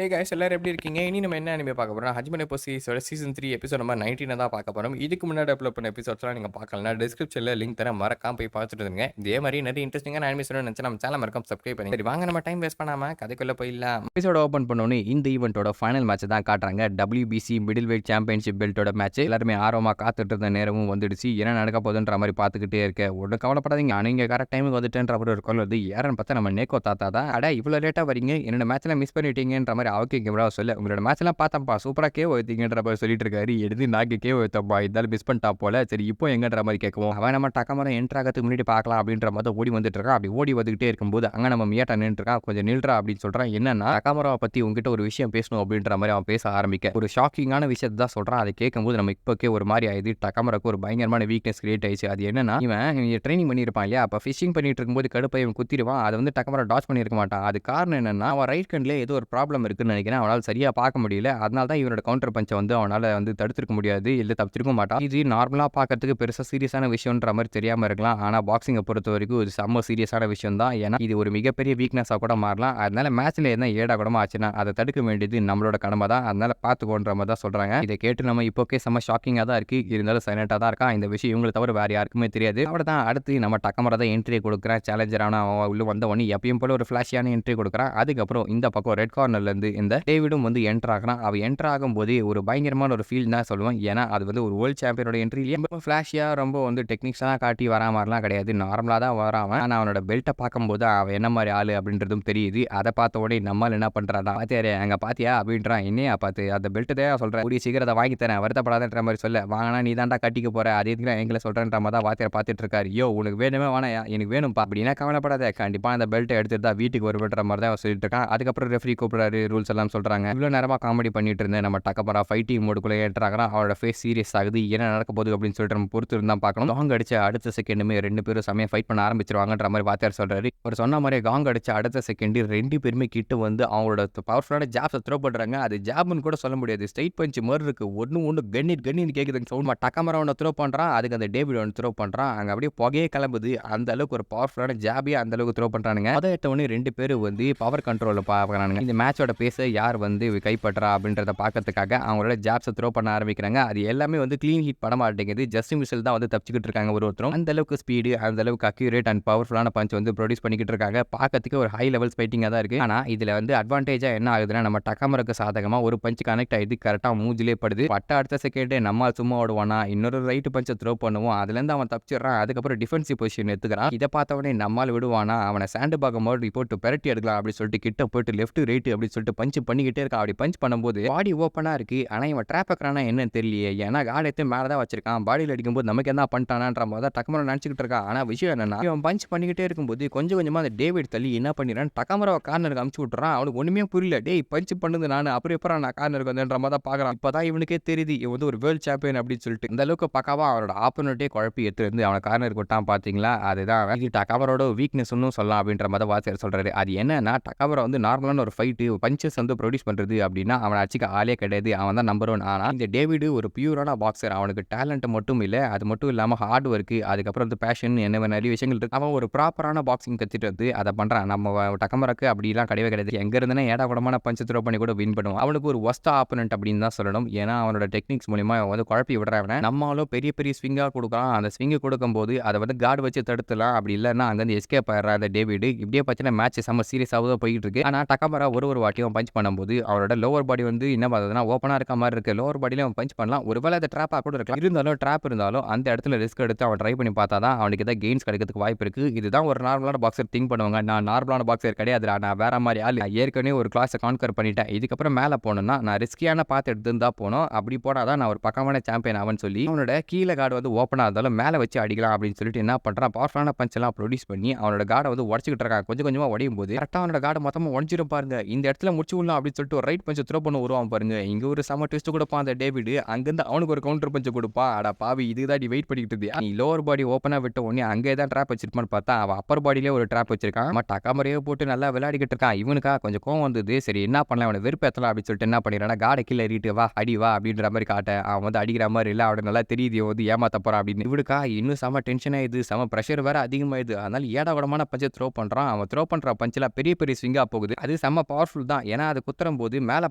Hey guys எல்லாரும் எப்படி இருக்கீங்க? இனி நம்ம என்ன அனிமே பார்க்க போறோம்? ஹஜ்மே நோ சீரிஸோட சீசன் 3 எபிசோட் நம்பர் 19 தான் பார்க்க போறோம். இதுக்கு முன்னாடி அப்லோட் பண்ண எபிசோட்ஸ்லாம் நீங்க பார்க்கலனா டிஸ்கிரிப்ஷன்ல லிங்க் தரேன். மறக்காம போய் பார்த்துட்டு வந்துருங்க. இதே மாதிரி நிறைய இன்ட்ரஸ்டிங்கான அனிமே சொல்லணும்னு நினைச்சா நம்ம சேனல் மறக்காம சப்ஸ்கிரைப் பண்ணுங்க. சரி வாங்க நம்ம டைம் வேஸ்ட் பண்ணாம கதைக்குள்ள போயிடலாம். எபிசோட ஓபன் பண்ணோனே இந்த ஈவென்ட்டோட ஃபைனல் மேட்ச் தான் காட்டுறாங்க. WBC மிடில் வெயிட் சாம்பியன்ஷிப் பெல்ட்டோட மேட்ச். எல்லாருமே ஆர்வமா காத்துட்டு இருந்த நேரமும் வந்துடுச்சு. என்ன நடக்க போகுதுன்ற மாதிரி பார்த்துக்கிட்டே இருக்க. ஒன்றும் கவலைப்படாதீங்க. நீங்க கரெக்ட் டைமுக்கு வந்துட்டேன்ற ஒரு கால் வந்து யாருன்னு பார்த்தா நம்ம நேக்கோ தாத்தா தான். அட இவ்வளோ லேட்டா வரீங்க, என்னோட மேட்ச்ல மிஸ் பண்ணிட்டீங்கன்ற மாதிரி அவருக்கு கேமரா சொல்ல உங்களோட மேட்ச்லாம் பார்த்தப்பா சூப்பரா கேவ் வைத்தீங்கன்ற மாதிரி சொல்லிட்டு இருக்காரு. எடுத்து நாக்கு கேவ் வைத்தப்பா இருந்தாலும் மிஸ் பண்ணிட்டா போல. சரி இப்போ எங்கன்ற மாதிரி கேட்கவும் அவன் நம்ம டக்கமரம் என்ட்ரு ஆகிறதுக்கு முன்னாடி பார்க்கலாம் அப்படின்ற மாதிரி ஓடி வந்துட்டு இருக்கான். அப்படி ஓடி வந்துகிட்டே இருக்கும்போது அங்கே நம்ம மியாட்டா நின்று இருக்கான். கொஞ்சம் நில்றா அப்படின்னு சொல்றான். என்னன்னா டக்கமராவை பத்தி உங்ககிட்ட ஒரு விஷயம் பேசணும் அப்படின்ற மாதிரி அவன் பேச ஆரம்பிக்க ஒரு ஷாக்கிங்கான விஷயத்தை தான் சொல்றான். அதை கேட்கும்போது நம்ம இப்போக்கே ஒரு மாதிரி ஆயிடுது. டக்கமராக்கு ஒரு பயங்கரமான வீக்னஸ் கிரியேட் ஆயிடுச்சு. அது என்னன்னா இவன் ட்ரைனிங் பண்ணியிருப்பான் இல்லையா, அப்போ ஃபிஷிங் பண்ணிட்டு இருக்கும்போது கடுப்பை இவன் குத்திடுவான். அதை வந்து டக்கமரா டாச் பண்ணியிருக்க மாட்டான். அது காரணம் என்னன்னா அவன் ரைட் கண்ட்ல ஏதோ ஒரு ப்ராப்ளம் இருக்குன்னு நினைக்கிறேன். அவனால் சரியா பார்க்க முடியல. அதனால தான் இவனோட கவுண்டர் பஞ்சை வந்து அவனால் வந்து தடுத்திருக்க முடியாது, இல்லை தப்பிச்சிருக்க மாட்டான். இது நார்மலாக பார்க்கறதுக்கு பெருசாக சீரியஸான விஷயம்ன்ற மாதிரி தெரியாமல் இருக்கலாம். ஆனால் பாக்ஸிங்கை பொறுத்த வரைக்கும் இது செம்ம சீரியஸான விஷயம் தான். ஏன்னா இது ஒரு மிகப்பெரிய வீக்னஸாக கூட மாறலாம். அதனால மேட்ச்ல என்ன ஏடா கூடமா ஆச்சுன்னா அதை தடுக்க வேண்டியது நம்மளோட கடமை தான். அதனால பார்த்துக்கோன்ற மாதிரி தான் சொல்றாங்க. இதை கேட்டு நம்ம இப்போக்கே செம்ம ஷாக்கிங்காக தான் இருக்கு. இருந்தாலும் சைலண்டாக தான் இருக்கான். இந்த விஷயம் இவங்களை தவிர வேற யாருக்குமே தெரியாது. அவரை தான் அடுத்து நம்ம டக்கமரா தான் என்ட்ரி கொடுக்குறான். சேலஞ்சரான அவன் உள்ள வந்த உடனே எப்பயும் போல ஒரு ஃபிளாஷியான என்ட்ரி கொடுக்குறான். அதுக்கப்புறம் இந்த பக்கம் ரெட் கார்னர்ல இருந்து இந்த டேவிடும் வந்து என்ட்ரு ஆகிறான். அவன் என்ட்ரு ஆகும்போது ஒரு பயங்கரமான ஒரு ஃபீல் தான் சொல்லுவேன். ஏன்னா அது வந்து ஒரு வேர்ல்டு சாம்பியனோட என்ட்ரிலேயே ரொம்ப ஃபிளாஷியாக ரொம்ப வந்து டெக்னிக்ஸ்லாம் காட்டி வரா மாதிரிலாம் கிடையாது. நார்மலாக தான் வரான். ஆனால் அவனோட பெல்ட்டை பார்க்கும்போது அவன் என்ன மாதிரி ஆளு அப்படின்றதும் தெரியுது. அதை பார்த்த உடனே நம்மால் என்ன பண்ணுறான், பாத்தியாரே அங்கே பாத்தியா அப்படின்றான். என்னையா பார்த்து அந்த பெல்ட்டு தான் சொல்கிறேன், கூடிய சீக்கிரம் அதை வாங்கி தரேன், வருத்தப்படாதன்ற மாதிரி சொல்ல, வாங்கினா நீ தாண்டா கட்டிக்க போற, அதே எங்களை சொல்கிறேன்ற மாதிரி தான் வாத்தியார் பார்த்துட்டு இருக்காரு. யோ உனக்கு வேணுமே வேணாயா, எனக்கு வேணும்ப்பா அப்படின்னா கவலைப்படாத, கண்டிப்பாக அந்த பெல்ட்டை எடுத்துட்டு தான் வீட்டுக்கு வருவன்ற மாதிரி தான் சொல்லிட்டு இருக்கான். அதுக்கப்புறம் ரெஃப்ரி கூப்பிடுறாரு, ரூல்ஸ் எல்லாம் சொல்கிறாங்க. இவ்வளோ நேரமாக காமெடி பண்ணிட்டு இருந்தேன் நம்ம டக்கமரா ஃபைட்டிங் மோடுக்குள்ளே ஏற்றாங்கன்னா அவரோட ஃபேஸ் சீரியஸ் ஆகுது. என்ன நடக்க போகுது அப்படின்னு சொல்லிட்டு நம்ம பொறுத்து இருந்தால் பார்க்கணும். காங் அடிச்ச அடுத்த செகண்டுமே ரெண்டு பேரும் செமையாக ஃபைட் பண்ண ஆரம்பிச்சிருவாங்கன்ற மாதிரி வாத்தியார் சொல்றாரு. அவர் சொன்ன மாதிரி காங் அடிச்ச அடுத்த செகண்ட் ரெண்டு பேருமே கிட்ட வந்து அவங்களோட பவர்ஃபுல்லான ஜாப்ஸை த்ரோ பண்ணுறாங்க. அது ஜாப்னு கூட சொல்ல முடியாது, ஸ்ட்ரைட் பஞ்ச் மாதிரி இருக்கு. ஒன்று கண்ணின்னு கேட்குதுங்க சவுண்ட். டக்கமரா ஒன்று த்ரோ பண்ணுறான், அதுக்கு அந்த டேவிட் ஒன்று த்ரோ பண்ணுறான். அங்கே அப்படியே புகையே கிளம்புது. அந்த அளவுக்கு ஒரு பவர்ஃபுல்லான ஜாபே அந்த அளவுக்கு த்ரோ பண்ணுறானுங்க. அதை எடுத்தவொடனே ரெண்டு பேரும் வந்து பவர் கண்ட்ரோலில் பார்க்குறானுங்க. இந்த மேட்சோட பேச யார் வந்து கைப்பற்றா அப்படின்றத பார்க்கறதுக்காக அவங்களோட ஜாப்ஸை த்ரோ பண்ண ஆரம்பிக்கிறாங்க. அது எல்லாமே வந்து க்ளீன் ஹிட் பண்ண மாட்டேங்குது. ஜஸ்ட் மிசில் தான் வந்து தப்பிச்சுக்கிட்டு இருக்காங்க ஒருத்தரும். அந்த அளவுக்கு ஸ்பீடு, அந்த அளவுக்கு அக்யூரேட் அண்ட் பவர்ஃபுல்லான பஞ்ச் வந்து ப்ரொடியூஸ் பண்ணிக்கிட்டு இருக்காங்க. பார்க்கறதுக்கு ஒரு ஹை லெவல்ஸ் ஃபைட்டிங்காக தான் இருக்கு. ஆனால் இதில் வந்து அட்வான்டேஜாக என்ன ஆகுதுன்னா நம்ம டக்கமருக்கு சாதகமாக ஒரு பஞ்ச் கனெக்ட் ஆகிது, கரெக்டாக மூஞ்சிலே படுது. பட்ட அடுத்த செகண்டே நம்ம சும்மா ஓடுவானா, இன்னொரு ரைட்டு பஞ்சை த்ரோ பண்ணுவோம், அதுலேருந்து அவன் தப்பிச்சிடுறான். அதுக்கப்புறம் டிஃபென்சிவ் பொசிஷன் எடுத்துக்கிறான். இதை பார்த்தவொடனே நம்மால் விடுவானா, அவனை சாண்டு பாகம் மாதிரி போட்டு பெரட்டி எடுக்கலாம் அப்படின்னு சொல்லிட்டு கிட்ட போயிட்டு லெஃப்ட் ரைட்டு அப்படின்னு சொல்லிட்டு பஞ்ச் பண்ணிக்கிட்டே இருக்கான். அப்படி பஞ்ச் பண்ணும்போது பாடி ஓப்பனாக இருக்கு. ஆனால் இவன் ட்ராப் வைக்கிறானா என்னன்னு தெரியலையே. ஏன்னா காலத்தை மேலே தான் வச்சிருக்கான். பாடியில் அடிக்கும்போது நமக்கு என்ன பண்ணிட்டானான்ற மாதிரி தான் டக்கமரா நினச்சிக்கிட்டு இருக்கான். ஆனால் விஷயம் என்னன்னா இவன் பஞ்ச் பண்ணிக்கிட்டே இருக்கும்போது கொஞ்சம் கொஞ்சமாக அந்த டேவிட் தள்ளி என்ன பண்ணிடுறான், டக்கமராவை கார்னருக்கு அமுச்சு விட்டுறான். அவனுக்கு ஒன்றுமே புரியல. டேய் பஞ்ச் பண்ணுது நான் அப்புறம் எப்பறம் நான் கார்னருக்கு வந்தேன்ற மாதிரி தான் பார்க்குறான். இப்போ தான் இவனுக்கே தெரியுது இவன் வந்து ஒரு வேர்ல்டு சாம்பியன் அப்படின்னு சொல்லிட்டு. இந்த அளவுக்கு பக்காவா அவனோட ஆப்போனட்டே குழப்பி எடுத்து அவனை கார்னருக்கு விட்டான். பார்த்தீங்களா, அதுதான் இது டக்கமரோட வீக்னஸ்னு சொல்லலாம் அப்படின்ற மாதிரி வாத்தியார் சொல்றாரு. அது என்னன்னா டக்கமரா வந்து நார்மலான ஒரு ஃபைட்டு பஞ்சஸ் வந்து ப்ரொடியூஸ் பண்ணுறது அப்படின்னா அவனை அடிச்சுக்க ஆளே கிடையாது. அவன் தான் நம்பர் 1. ஆனால் இந்த டேவிடு ஒரு பியூரான பாக்ஸர். அவனுக்கு டேலண்ட் மட்டும் இல்லை, அது மட்டும் இல்லாமல் ஹார்ட் ஒர்க்கு, அதுக்கப்புறம் வந்து பேஷன், என்ன நிறைய விஷயங்கள் இருக்கு. அவன் ஒரு ப்ராப்பரான பாக்ஸிங் கற்றுட்டு வந்து அதை பண்ணுறான். நம்ம டக்கமராக்கு அப்படிலாம் கிடையவே கிடையாது. எங்கே இருந்தனா ஏடா கூடமான பஞ்சு த்ரோ பண்ணி கூட வின் பண்ணுவான். அவனுக்கு ஒரு ஒஸ்ட் ஆப்போனன்ட் அப்படின்னு தான் சொல்லணும். ஏன்னா அவனோட டெக்னிக்ஸ் மூலிமா அவன் வந்து குழப்பி விடுறான். நம்மளும் பெரிய பெரிய ஸ்விங்காக கொடுக்குறான். அந்த ஸ்விங்கு கொடுக்கும்போது அதை வந்து கார்டு வச்சு தடுத்துலாம். அப்படி இல்லைன்னா அங்கேருந்து எஸ்கேப் ஆயிடுறான் அந்த டேவிடு. இப்படியே பார்த்தீங்கன்னா மேட்ச் செம்ம சீரியஸாக தான் போயிட்டு இருக்கு. ஆனால் டக்கமரா ஒரு வாட்டியும் பஞ்ச் பண்ணும்போது அவரோட லோவர் பாடி வந்து என்ன பார்த்ததுன்னா ஓப்பனாக இருக்க மாதிரி இருக்கு. லோவர் பாடியில அவன் பஞ்ச் பண்ணலாம். ஒருவேளை அது ட்ராப்பாக கூட இருக்கலாம். இருந்தாலும் ட்ராப் இருந்தாலும் அந்த இடத்துல ரிஸ்க் எடுத்து அவன் ட்ரை பண்ணி பார்த்தா தான் அவனுக்கு ஏதாவது கெயின்ஸ் கிடைக்கிறதுக்கு வாய்ப்பு இருக்கு. இதுதான் ஒரு நார்மலான பாக்ஸர் திங்க் பண்ணுவாங்க. நான் நார்மலான பாக்ஸர் கிடையாதுடா, நான் வேற மாதிரி ஆள். ஏற்கனவே ஒரு கிளாஸை கான்கர் பண்ணிட்டேன். இதுக்கப்புறம் மேலே போகணும்னா நான் ரிஸ்கியான பார்த்து எடுத்து தான் போகணும். அப்படி போனால் தான் நான் ஒரு பக்கமான சாம்பியன் ஆவன்னு சொல்லி அவனோட கீழே கார்டு வந்து ஓப்பனாக இருந்தாலும் மேலே வச்சு அடிக்கலாம் அப்படின்னு சொல்லிட்டு என்ன பண்ணுறான், பவர்ஃபுல்லான பஞ்ச் எல்லாம் ப்ரொடியூஸ் பண்ணி அவனோட கார்டை வந்து உடச்சிக்கிட்டு இருக்கான். கொஞ்சம் கொஞ்சமாக உடையும் போது கரெக்டாக அவனோட கார்டு மொத்தமாக உடஞ்சிரும் பாருங்க. இந்த இடத்துல முடிச்சு விடலாம் அப்படின்னு சொல்லிட்டு ஒரு ரைட் பஞ்சை த்ரோ பண்ண வருவான் பாருங்க. இங்க ஒரு சம ட்விஸ்ட் கொடுப்பான் அந்த டேவிட். அங்கிருந்து அவனுக்கு ஒரு கவுண்டர் பஞ்சை கொடுப்பான். அட பாவி, இதுதான் நீ வெயிட் பண்ணிக்கிட்டு இருந்தியா, நீ லோவர் பாடி ஓப்பனா விட்ட உடனே அங்கே தான் ட்ராப் வச்சிருப்பான்னு பார்த்தா அவன் அப்பர் பாடியிலே ஒரு ட்ராப் வச்சிருக்கான். டக்கமரையே போட்டு நல்லா விளையாடிக்கிட்டு இருக்கான். இவனுக்கா கொஞ்சம் கோவம் வந்தது. சரி என்ன பண்ணலாம், அவனை வெறுப்பேற்றலாம் அப்படின்னு சொல்லிட்டு என்ன பண்ணிடுறான், காடை கீழே ஏறிட்டு வா அடி வா அப்படின்ற மாதிரி காட்ட. அவன் வந்து அடிக்கிற மாதிரி இல்லை, அவனுக்கு நல்லா தெரியுது இவன் வந்து ஏமாத்த போறான் அப்படின்னு. இவனுக்கா இன்னும் செம டென்ஷன் ஆயிடுது, செம ப்ரெஷர் வேற அதிகமாயிடுது. அதனால ஏடாவிடமான பஞ்சை த்ரோ பண்றான். அவன் த்ரோ பண்ற பஞ்சில் பெரிய பெரிய ஸ்விங்கா போகுது. அது செம்ம பவர்ஃபுல் தான். ஏன்னா அது குத்துறம்போது மேல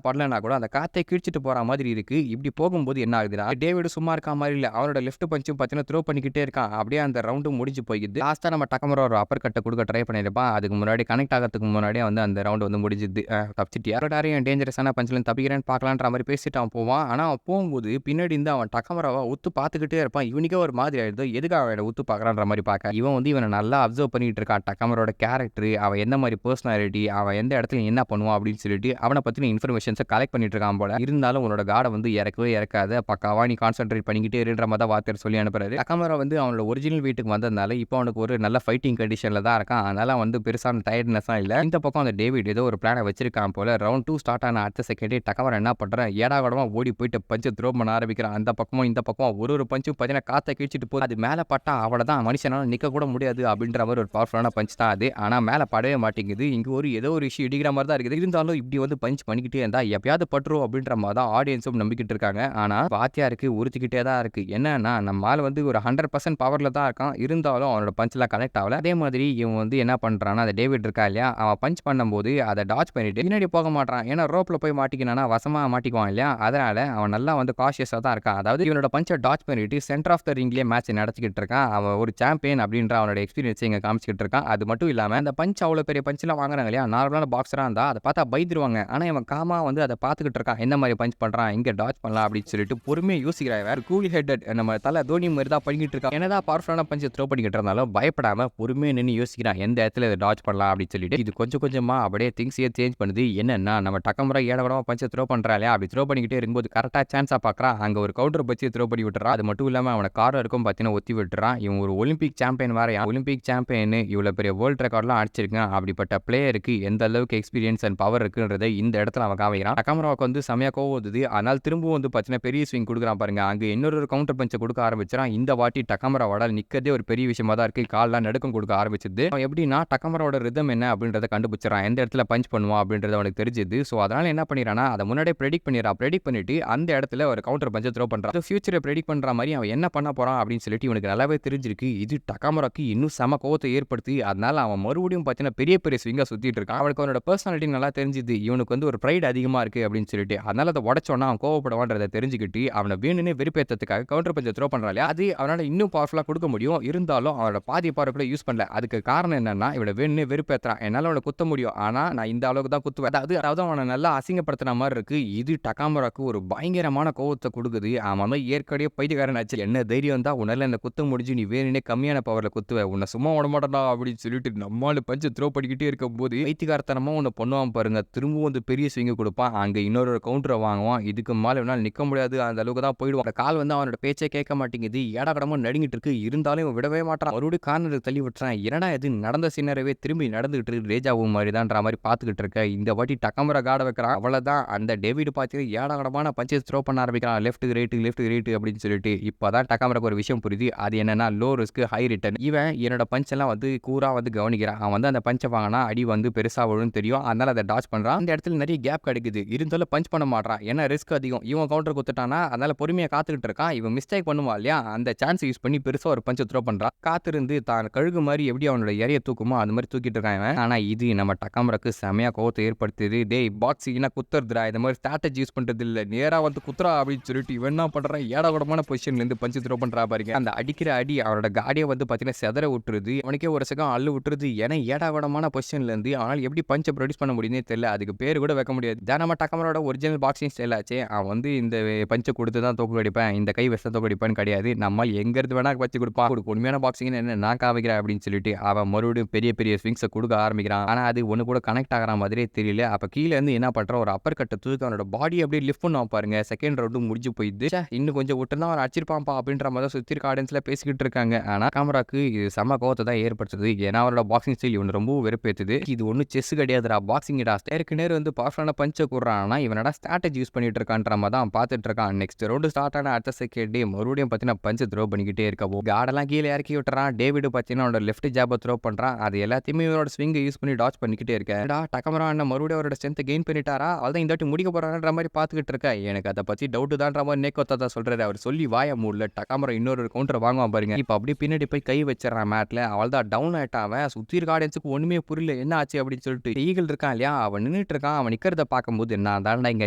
படலன்னா கூட அந்த காத்தை கிழிச்சிட்டு போற மாதிரி இருக்கு. இப்படி போகும்போது என்ன ஆகுதுன்னா, டேவிட் சும்மா இருக்கா மாரி இல்ல. அவனோட லெஃப்ட் பஞ்சும் பார்த்தீங்கன்னா த்ரோ பண்ணிக்கிட்டே இருக்கான். அப்படியே அந்த ரவுண்டும் முடிஞ்சு போயிடுது. லாஸ்ட்டா நம்ம டக்கமுரா ஒரு அப்பர் கட்ட குடுக்க ட்ரை பண்ணியிருப்பான். அதுக்கு முன்னாடி கனெக்ட் ஆகறதுக்கு முன்னாடியே வந்து அந்த ரவுண்ட் வந்து முடிஞ்சுது. தப்பிச்சிட்டியா? எல்லாரும் டேஞ்சரஸான பஞ்ச்ல தப்பிக்கிறேன்னு பார்க்கலான்ற மாரி பேசிட்டு அவன் போவான். ஆனா அவன் போகும்போது பின்னாடி இருந்து அவன் டக்கமுராவ உத்து பார்த்துக்கிட்டே இருப்பான். இவனுக்கே ஒரு மாதிரி ஆயிடுது. எதுக்கு அவன் உத்து பார்க்கறான்ற மாரி பார்க்க. இவன் வந்து இவன நல்லா அப்சர்வ் பண்ணிட்டு இருக்கான். டக்கமுராவோட கேரக்டர், அவன் எந்த மாரி பெர்சனாலிட்டி, அவன் எந்த இடத்துல என்ன பண்ணுவான் அப்படின்னு சொல்லிட்டு அவன பத்தின இன்ஃபர்மேஷன்ஸ கலெக்ட் பண்ணிட்டு இருக்கான் போல. இருந்தாலும் உன்னோட கார்ட வந்து இறக்கவே இறக்காத. பக்காவா நீ கான்சன்ட்ரேட் பண்ணிக்கிட்டே இருன்ற மாரி தான் வார்த்தை சொல்லி அனுப்புறாரு. டக்கமுரா வந்து அவனோட ஒரிஜினல் வீட்டுக்கு வந்ததுனால இப்போ அவனுக்கு ஒரு நல்ல ஃபைட்டிங் கண்டிஷன்ல தான் இருக்கான். அதனால வந்து பெருசான டயர்ட்னஸா இல்ல. இந்த பக்கம் அந்த டேவிட் ஏதோ ஒரு பிளான வச்சிருக்கான் போல. ரவுண்ட் 2 ஸ்டார்ட் ஆன அடுத்த செகண்டே டக்கமுரா என்ன பண்றான், ஏடாகூடமா ஓடி போயிட்டு பஞ்ச் த்ரோ பண்ண ஆரம்பிக்கிறான். அந்த பக்கமும் இந்த பக்கம் ஒரு பஞ்சும் பார்த்தீங்கன்னா காத்த கிழிச்சிட்டு போகுது. அது மேல பட்டா அவ்வளவுதான், மனுஷனால நிக்க கூட முடியாது அப்படின்ற மாதிரி ஒரு பவர்ஃபுல்லான பஞ்ச் தான் அது. ஆனா மேல படவே மாட்டேங்குது. இங்க ஏதோ ஒரு இஷ்யூ இடிக்கிற மாதிரி தான் இருக்குது. இருந்தாலும் இப்படி வந்து பஞ்ச் பண்ணிக்கிட்டே இருந்தா எப்பயாவது பட்டுரும் அப்படின்ற மாதிரி தான் ஆடியன்ஸும் நம்பிக்கிட்டு இருக்காங்க. ஆனா வாத்தியாருக்கு உறுத்திக்கிட்டே தான் இருக்கு. என்னன்னா நம்ம ஆள் வந்து ஒரு 100% பவர்ல தான் இருக்கான். இருந்தாலும் அவனோட பஞ்ச்லாம் கனெக்ட் ஆகல. அதே மாதிரி இவன் வந்து என்ன பண்றான்னா, அந்த டேவிட் இருக்கா இல்லையா, அவன் பஞ்ச் பண்ணும்போது அதை டாச் பண்ணிட்டு பின்னாடி போக மாட்டான். ஏன்னா ரோப்ல போய் மாட்டிக்கினானா வசமா மாட்டிக்குவான் இல்லையா, அதனால அவன் நல்லா வந்து காஷியஸா தான் இருக்கான். அதாவது இவனோட பஞ்சை டாச் பண்ணிட்டு சென்டர் ஆஃப் த ரிங்லயே மேட்ச் நடத்திக்கிட்டு இருக்கான். அவன் ஒரு சாம்பியன் அப்படின்ற அவனோட எக்ஸ்பீரியன்ஸ் இங்க காமிச்சிட்டு இருக்கான். அது மட்டும் இல்லாம அந்த பஞ்ச் அவ்வளவு பெரிய பஞ்ச்லாம் வாங்குறாங்க இல்லையா, நார்மலான பாக்ஸரா இருந்தா அதை பார்த்தா பயந்துருவாங்க. ஆனா இவன் காமா வந்து அதை பார்த்துக்கிட்டு இருக்கான். எந்த மாதிரி பஞ்ச் பண்றான், எங்க டாச் பண்ணலாம் அப்படின்னு சொல்லிட்டு பொறுமையா யோசிக்கிறான். வேற கூல் ஹெட்டட் நம்ம தலை தோனி மாதிரி தான் பண்ணிக்கிட்டு இருக்கான். என்னதான் பவர்ஃபுல்லான பஞ்ச் த்ரோ பண்ணிக்கிட்டு இருந்தாலும் பயப்படாம பொறுமையா நின்று யோசிக்கிறான், எந்த இடத்துல இதை டாச் பண்ணலாம் அப்படின்னு சொல்லிட்டு. இது கொஞ்சம் கொஞ்சமா அப்படியே திங்ஸையே சேஞ்ச் பண்ணுது. என்னன்னா நம்ம டக்கமுறை ஏடவடமா பஞ்சை த்ரோ பண்றான் அப்படி த்ரோ பண்ணிக்கிட்டே இருக்கும்போது கரெக்டா சான்ஸா பாக்குறான். அங்க ஒரு கவுண்டர் பச்சு த்ரோ பண்ணி விட்டுறான். அது மட்டும் இல்லாம அவனை கார்ல இருக்கும் பார்த்தீங்கன்னா ஒத்தி விட்டுறான். இவன் ஒரு ஒலிம்பிக் சாம்பியன் வேறையா. ஒலிம்பிக் சாம்பியன் இவ்வளவு பெரிய வேர்ல்ட் ரெக்கார்ட்லாம் அடிச்சிருக்கான். அப்படிப்பட்ட பிளேயருக்கு எந்த அளவுக்கு எக்ஸ்பீரியன்ஸ் அண்ட் பவர் இருக்குன்றதை இந்த இடத்துல அவன் காமிக்கிறான். டக்கமுராவுக்கு வந்து செமையா கோவம் வருது. ஆனால் திரும்பவும் வந்து பார்த்தீங்கன்னா பெரிய ஸ்விங் கொடுக்குறான் பாருங்க. அங்க இன்னொரு கவுண்டர் பஞ்சை கொடுக்க ஆரம்பிச்சான். இந்த வாட்டி டக்கமுராவோட நிக்கதே ஒரு பெரிய விஷயமா தான் இருக்கு. கால்லாம் நடுக்கம் கொடுக்க ஆரம்பிச்சது. அவன் எப்படின்னா டக்கமுராவோட ரிதம் என்ன அப்படின்றத கண்டுபிடிச்சான். எந்த இடத்துல பஞ்ச் பண்ணுவான் அப்படின்றது அவனுக்கு தெரிஞ்சது. ஸோ அதனால என்ன பண்ணிடுறான்னா, அதை முன்னாடியே ப்ரெடிக்ட் பண்ணிடுறான். ப்ரெடிக்ட் பண்ணிட்டு அந்த இடத்துல ஒரு கவுண்டர் பஞ்சை த்ரோ பண்றான். ஃபியூச்சரை ப்ரெடிக்ட் பண்ற மாதிரி அவன் என்ன பண்ண போறான் அப்படின்னு சொல்லிட்டு இவனுக்கு நல்லாவே தெரிஞ்சிருக்கு. இது டக்கமுராக்கு இன்னும் செம கோவத்தை ஏற்படுத்தி அதனால அவன் மறுபடியும் பார்த்தீங்கன்னா பெரிய பெரிய ஸ்விங்கா சுத்திட்டு இருக்கான். அவனுக்கு அவனோட பர்சனாலிட்டி நல்லா தெரிஞ்சுது. இவனுக்கு வந்து ஒரு ப்ரைட் அதிகமா இருக்கு அப்படின்னு சொல்லிட்டு. அதனால அதை உடச்சோன்னா அவன் கோவப்படுவான்றதை தெரிஞ்சுக்கிட்டு அவனை வேணும்னே வெறுப்பேற்றத்துக்காக கவுண்டர் பஞ்சை த்ரோ பண்றான். அது அவனால இன்னும் பவர்ஃபுல்லா கொடுக்க முடியும். இருந்தாலும் அவனோட பாதி பவர் கூட யூஸ் பண்ணல. அதுக்கு காரணம் என்னன்னா, இவனை வேணும்னே வெறுப்பேற்றான். என்னால அவனை குத்த முடியும், ஆனா நான் இந்த அளவுக்கு தான் குத்துவேன். அதாவது அவனை நல்லா அசிங்கப்படுத்தின மாதிரி இருக்கு. இது டக்கமுராக்கு ஒரு பயங்கரமான கோவத்தை கொடுக்குது. அவன் ஏற்கனவே பைத்தியக்காரன் ஆச்சு. என்ன தைரியம் தான் உன்னால என்ன குத்த முடிஞ்சு, நீ வேணும்னே கம்மியான பவர்ல குத்துவ, உன்னை சும்மா விட மாட்டேன்டா அப்படின்னு சொல்லிட்டு நம்மால பஞ்சு த்ரோ பண்ணிக்கிட்டே இருக்கும்போது பைத்தியக்காரத்தனமா உன்னை பண்ணுவான் பாருங்க. திரும்பவும் வந்து பெரிய ஸ்விங்க கொடுப்பான். அங்க இன்னொரு கவுண்டரை வாங்குவான். இதுக்கு மேல இவனால நிக்க முடியாது, அந்த அளவுக்கு தான் போயிடுவான். அந்த கால் வந்து அவனோட பேச்சே கேட்க மாட்டேங்குது. ஏடாகடமா நடுங்கிட்டு இருக்கு. இருந்தாலும் இவன் விடவே மாட்டான். மறுபடியும் கார்னருக்கு தள்ளி விட்டுறான். என்னடா இது நடந்த சீனரவே திரும்பி நடந்துகிட்டு இருக்கு, ரேஜாவு மாதிரி தான்ன்ற மாதிரி பார்த்துக்கிட்டு இருக்க. இந்த வாட்டி டக்கமுரா காட வைக்கிறான். அவ்வளவுதான், அந்த டேவிட் பார்த்து ஏடாகடமான பஞ்சஸ் த்ரோ பண்ண ஆரம்பிக்கிறான். லெஃப்ட் ரைட் அப்படின்னு சொல்லிட்டு. இப்பதான் டக்கமுராக்கு ஒரு விஷயம் புரியுது. அது என்னன்னா லோ ரிஸ்க் ஹை ரிட்டர்ன். இவன் என்னோட பஞ்ச் எல்லாம் வந்து கூரா வந்து கவனிக்கிறான். அவன் வந்து அந்த பஞ்சை வாங்கினா அடி வந்து பெருசா விழுன்னு தெரியும். அதனால அதை டாச் பண்றான். இந்த இடத்துல நிறைய கேப் கிடைக்குது. இருந்தாலும் பஞ்ச் பண்ண மாட்டான். ஏன்னா ரிஸ்க் அதிகம். இவன் கவுண்டர் குத்துட்டானா அதனால பொறுமையா காத்துக்கிட்டு இருக்கான். இவன் மிஸ்டேக் பண்ணுவான் இல்லையா, அந்த சான்ஸ் யூஸ் பண்ணி பெருசா ஒரு பஞ்சை த்ரோ பண்றான். காத்திருந்து தான் கழுகு மாதிரி எப்படி அவனோட இறைய தூக்குமோ அது மாதிரி தூக்கிட்டு இருக்கான். ஆனா இது நம்ம டக்கமுராக்கு செமையா கோவத்தை ஏற்படுத்துது. டேய் பாக்ஸிங்னா குத்துறதுடா, இந்த மாதிரி ஸ்ட்ராட்டஜி யூஸ் பண்றது இல்ல, நேரா வந்து குத்துறா அப்படின்னு சொல்லிட்டு இவன் என்ன பண்றான், ஏடாகூடமான பொசிஷன்ல இருந்து பஞ்சு த்ரோ பண்றா பாருங்க. அந்த அடிக்கிற அடி அவனோட காடியை வந்து பாத்தீங்கன்னா செதற விட்டுருது. அவனுக்கே ஒரு செகம் அள்ளு விட்டுருது. ஏன்னா ஏடாகூடமான பொசிஷன்ல இருந்து அவனால் எப்படி பஞ்சை ப்ரொடியூஸ் பண்ண முடியுதுன்னே தெரியல. அதுக்கு பேர் கூட வைக்க முடியாது. நம்ம டக்கமுராவோட ஒரிஜினல் பாக்ஸிங் ஸ்டைல் ஆச்சு. அவன் வந்து இந்த பஞ்சை கொடுத்து தான் தோக்கு அடிப்பேன், இந்த கை வச தோக்கு அடிப்பேன்னு கிடையாது. நம்ம எங்க இருந்து வேணா வச்சு கொடுப்பான். உண்மையான பாக்ஸிங் என்ன நான் காமிக்கிறேன் அப்படின்னு சொல்லிட்டு அவன் மறுபடியும் பெரிய பெரிய ஸ்விங்ஸை கொடுக்க ஆரம்பிக்கிறான். ஆனா அது ஒண்ணு கூட கனெக்ட் ஆகிற மாதிரியே தெரியல. அப்ப கீழே இருந்து என்ன பண்றான், ஒரு அப்பர் கட்டை தூக்கி அவனோட பாடி அப்படியே லிஃப்ட் பண்ணுவான் பாருங்க. செகண்ட் ரவுண்டு முடிஞ்சு போயிடுது. இன்னும் கொஞ்சம் விட்டு தான் அவன் அடிச்சிருப்பான்ப்பா அப்படின்ற மாதிரி சுத்தி இருக்க ஆடியன்ஸ்ல பேசிக்கிட்டு இருக்காங்க. ஆனா டக்கமுராக்கு இது செம கோவத்தை தான் ஏற்படுத்துது. ஏன்னா அவரோட பாக்ஸிங் ஸ்டைல் இவன் ரொம்ப வெறுப்பேத்துது. இது ஒன்னும் செஸ் கிடையாதுடா, பாக்ஸிங்டா. நேருக்கு நேர் வந்து பவர்ஃபுல்லான பஞ்சை கூடுறான். இவனடா ஸ்ட்ராட்டஜி யூஸ் பண்ணிட்டு இருக்கான்ற மாதிரி தான் பார்த்துட்டு இருக்கான். நெக்ஸ்ட் ரவுண்டு ஸ்டார்ட் ஆன அடுத்த செகண்ட் மறுபடியும் பார்த்தீங்கன்னா பஞ்சை த்ரோ பண்ணிக்கிட்டே இருக்கவோ காடெல்லாம் கீழே இறக்கி விட்டுறான். டேவிட் பார்த்தீங்கன்னா அவனோட லெஃப்ட் ஜாபை த்ரோ பண்றான். அது எல்லாத்தையுமே இவனோட ஸ்விங்கை யூஸ் பண்ணி டாச் பண்ணிக்கிட்டே இருக்கேன். டக்கமுரா மறுபடியும் அவரோட ஸ்ட்ரென்த் கெயின் பண்ணிட்டாரா, அதான் இந்த வாட்டி முடிக்க போறான்ற மாதிரி பார்த்துக்கிட்டு இருக்க. எனக்கு அதை பத்தி டவுட் தான்ற மாதிரி நேக்கோத்தா சொல்றாரு. அவர் சொல்லி வாய மூடல. டக்கமுரா இன்னொரு கவுண்டர் வாங்குவான் பாருங்க. இப்ப அப்படியே பின்னாடி போய் கை வச்சிடறான் மேட்ல. அவள் தான் டவுன் ஆயிட்டான். சுத்தி இருக்க ஆடியன்ஸுக்கு ஒண்ணுமே புரியல, என்ன ஆச்சு அப்படின்னு சொல்லிட்டு. ஈகிள் இருக்கான் இல்லையா, அவன் அவன் நின்னுட்டு இருக்கான். அவன் நிக்கிறத பார்க்கும்போது, நான் தான்டா இங்க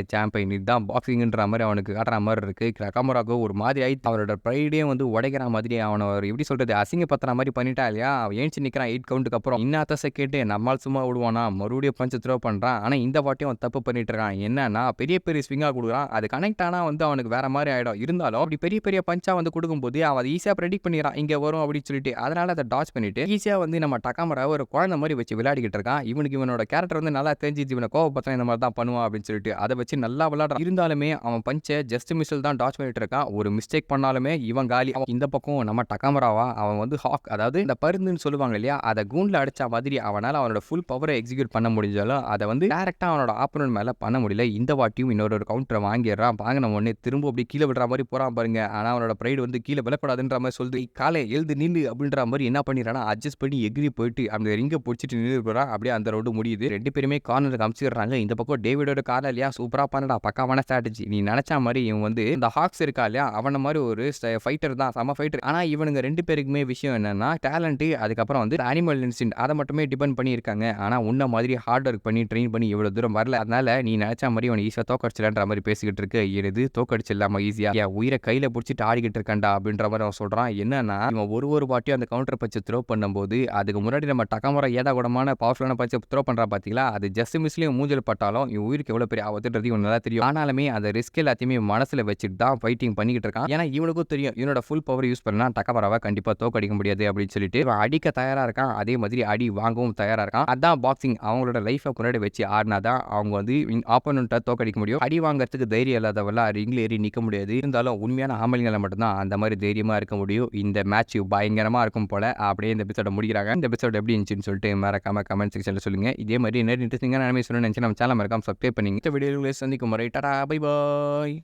சாம்பியன். இதுதான் பாக்ஸிங்ன்ற மாரி அவனுக்கு காட்டுற மாரி இருக்கு. நகாமுராவுக்கு ஒரு மாதிரி ஆயி அவரோட ப்ரைடே வந்து உடைக்கிற மாதிரி அவன ஒரு எப்படி சொல்றது? அசிங்கப்படுத்துற மாரி பண்ணிட்டான் இல்லையா? அவன் எந்திச்சு நிக்கிறான் 8 கவுண்ட்டுக்கு அப்புறம். இன்னாத்த செகண்ட் நம்மால் சும்மா விடுவானா? மறுபடியும் பஞ்ச் த்ரோ பண்றான். ஆனா இந்த வாட்டியும் அவன் தப்பு பண்ணிட்டு இருக்கான். என்னன்னா பெரிய பெரிய ஸ்விங்கா குடுக்குறான். அது கனெக்ட் ஆனா வந்து அவனுக்கு வேற மாரி ஆயிடும். இருந்தாலும் அப்படி பெரிய பெரிய பஞ்சா வந்து குடுக்கும்போது அவன் அத ஈஸியா பிரெடிக்ட் பண்ணிறான். இங்க வரும் அப்படின்னு சொல்லிட்டு. அதனால அத டாட்ஜ் பண்ணிட்டு ஈஸியா வந்து நம்ம டகாமுரா ஒரு குழந்தை மாரி வச்சு விளையாடிக்கிட்டு இருக்கான். இவனுக்கு இவனோட கேரக்டர் வந்து நல்லா தெரிஞ்சிச்சு. இவன கோவப்படுத்தினா இந்த மாரி தான் பண்ணுவான் அப்படின்னு சொல்லிட்டு. அத வச்சு நல்லா விளையாடுறான். இருந்தாலுமே அவன் பஞ்ச ஜஸ்ட் மிஸ்ஸில் தான் டாட்ஜ் பண்ணிட்டு இருக்கான். ஒரு மிஸ்டேக் பண்ணாலுமே இவன் காலி. இந்த பக்கம் நம்ம டகாமுராவா அவன் வந்து ஹாக் அதாவது இந்த பருந்துன்னு சொல்லுவாங்க இல்லையா? அத கூண்டுல அடிச்ச மாதிரி அவனால அவனோட ஃபுல் பவர எக்ஸிக்யூட் பண்ண முடிஞ்சாலும் அத வந்து டைரக்ட்டா அவனோட ஆப்போனன்ட் மேல பண்ண முடியல. இந்த வாட்டியும் இன்னொரு கவுண்டர வாங்கிடுறான். வாங்கின உடனே திரும்ப அப்படியே கீழ விடுற மாரி போறான் பாருங்க. ஆனா அவனோட பிரைடு வந்து கீழ விழக்கூடாதுன்ற மாரி சொல்லுது. காலே எழுந்து நில்லு அப்படின்ற மாரி என்ன பண்ணிடுறான்னா அட்ஜஸ்ட் பண்ணி எகிறி போயிட்டு அந்த ரிங்க புடிச்சிட்டு நின்னுறான். அப்படியே அந்த ரவுண்ட் முடியுது. 2 பேருமே கார்னருக்கு அமுச்சிடுறாங்க. இந்த பக்கம் டேவிடோட கால இல்லையா சூப்பரா பண்ணடா பக்காவான ஸ்ட்ராட்டஜி. நீ நினைச்ச மாரி இவன் வந்து இந்த ஹாக்ஸ் இருக்கா இல்லையா? அவன மாரி ஒரு ஃபைட்டர் தான். செம ஃபைட்டர். ஆனா இவனுங்க 2 பேருக்குமே விஷயம் என்னன்னா டேலண்ட் அதுக்கப்புறம் வந்து அனிமல் இன்ஸ்டிங்க்ட் அத மட்டுமே டிபெண்ட் பண்ணி இருக்காங்க. ஆனா உன்ன மாதிரி ஹார்ட் ஒர்க் பண்ணி ட்ரெயின் பண்ணி இவ்வளவு தூரம் வரல. அதனால நீ நினைச்ச மாரி இவன ஈஸியா தோக்கடிச்சிடலான்ற மாரி பேசிக்கிட்டு இருக்கு. எது தோக்கடிச்சிடலாமா ஈஸியா? என் உயிரை கையில புடிச்சிட்டு ஆடிக்கிட்டு இருக்கேன்டா அப்படின்ற மாரி அவன் சொல்றான். என்னன்னா இவன் ஒரு வாட்டியும் அந்த கவுண்டர் பஞ்ச் த்ரோ பண்ணும்போது அதுக்கு முன்னாடி நம்ம டகாமுரா ஏடாகூடமான பவர்ஃபுல்லான பஞ்ச் த்ரோ பண்றான் பாத்தீங்களா? அது ஜஸ்ட் மிஸ்லயும் மூஞ்சில பட்டாலும் இவன் உயிருக்கு எவ்வளவு பெரிய ஆபத்துன்றது இவனுக்கு நல்லா தெரியும். ஆனாலுமே அந்த ரிஸ்க் எல்லாத்தையுமே மனசுல வச்சுட்டு தான் ஃபைட்டிங் பண்ணிக்கிட்டு இருக்கான். ஏன்னா இவனுக்கும் தெரியும் இவனோட ஃபுல் பவர் யூஸ் பண்ணா டகாமுராவ கண்டிப்பா தோக்கடிக்க முடியாது அப்படின்னு சொல்லிட்டு இவன் அடிக்க தயாரா இருக்கான். அதே மாதிரி அடி வாங்கவும் தயாரா இருக்கான். அதான் பாக்ஸிங். அவங்களோட லைஃப முன்னாடி வச்சு ஆடினாதான் அவங்க வந்து ஆப்போனன்ட்ட தோக்கடிக்க முடியும். அடி வாங்குறதுக்கு தைரியம் இல்லாதவெல்லாம் ரிங்ல ஏறி நிக்க முடியாது. இருந்தாலும் உண்மையான ஆம்பளைங்கள மட்டும்தான் அந்த மாதிரி தைரியமா இருக்க முடியும். இந்த மேட்ச் பயங்கரமா இருக்கும் போல. அப்படியே இந்த எபிசோட முடிக்கிறாங்க. இந்த எபிசோட் எப்படி இருந்துச்சுன்னு சொல்லிட்டு மறக்காம கமெண்ட் செக்ஷன்ல சொல்லுங்க. இதே மாதிரி நிறைய இன்ட்ரெஸ்டிங்கான அனிமே சொல்லணும்னு நினைச்சு நம்ம சேனல் மறக்காம சப்ஸ்கிரைப் பண்ணி இந்த வீடியோல சந்திக்கும் வரை டாடா பை பாய்.